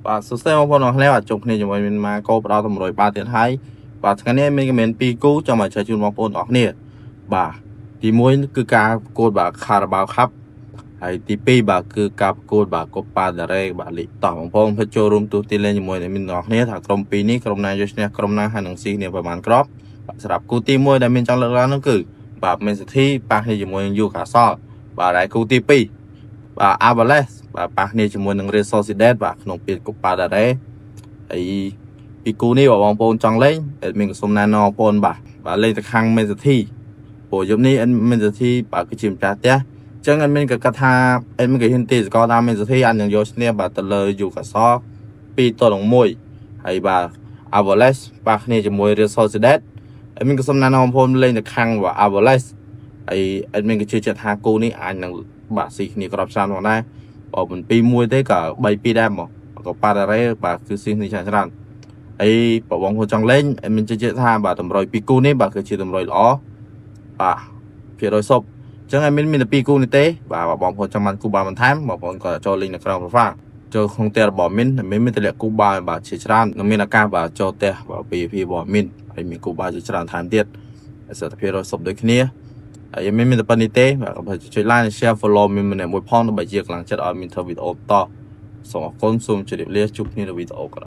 បាទសួស្តីបងប្អូនអរគ្នាបាទជួបគ្នាជាមួយមានម៉ាកោផ្ដល់តម្រុយបាទទៀតហើយបាទថ្ងៃនេះមានគំនិតពីរគូចាំមកចែកជូនបងប្អូនអរគ្នាបាទទី1គឺការប្រកួតបាទ Carabao Cup ហើយទី2បាទគឺការប្រកួតបាទ Copa del Rey បាទលីកតោះបងប្អូនភ័យចូលរួមទូទីលេងជាមួយនឹងមានអរគ្នាថាក្រុមពីរនេះក្រុមណាយកឈ្នះក្រុមណាហើយនឹងស៊ីគ្នាប្រហែលគ្រាប់បាទសម្រាប់គូទី1ដែលមានចង់លើកឡើងនោះគឺបាទ Man City ប៉ះគ្នាជាមួយនឹង Newcastle បាទហើយគូទី2បាទ Alaves បាទប៉ះគ្នាជាមួយនឹង Real Sociedad បាទក្នុងពេល Copa del Rey ហើយពីគូនេះបងប្អូនចង់លេងមានសុំណែនាំបងប្អូនបាទលេងទៅខាង Man City ព្រោះយប់នេះ Man City បាទគឺជាម្ចាស់ផ្ទះអញ្ចឹងមានក៏គាត់ថាមានគេហ៊ានទីស្គាល់ថា Man City អាចនឹងយកឈ្នះបាទទៅលើ Newcastle 2-1ហើយបាទ Alaves ប៉ះគ្នាជាមួយ Real Sociedad មានក៏សុំណែនាំបងប្អូនលេងទៅខាងបាទ Alaves ហើយមានក៏ជឿជាក់ថាគូនេះអាចនឹងបាទស៊ីគ្នាក្របច្រើនផងដែរបើមិន 2-1 ទេក៏3-2ដែរមកក៏ប៉ារ៉េបាទគឺស៊ីគ្នាច្រើនហើយបងប្អូនចង់លេងមានជឿជាក់ថាបាទតម្រុយពីគូនេះបាទគឺជាតម្រុយល្អបាទភាគរយសុបអញ្ចឹងមានតែពីគូនេះទេបាទបងប្អូនចង់បានគូបាល់បន្ថែមបងប្អូនក៏ចូលលេងនៅក្នុង profile ចូលក្នុងផ្ទះរបស់មីនមានតម្លាក់គូបាល់បាទជាច្រើននិងមានឱកាសបាទចូលផ្ទះបាទ PVP របស់មីនហើយមានគូបាល់ជាច្រើនថែមទៀតសិទ្ធិភាពរយសុបដូចគ្នាហើយមានតែប៉ុណ្្នេះទេបាទជួយ like share follow មានម្នាក់មួយផងដើម្បីជាកម្លាំងចិត្តឲ្យមានធ្វើវីដេអូបន្តសូមអរគុណសូមជម្រាបលាជួបគ្នានៅវីដេអូក្រោយ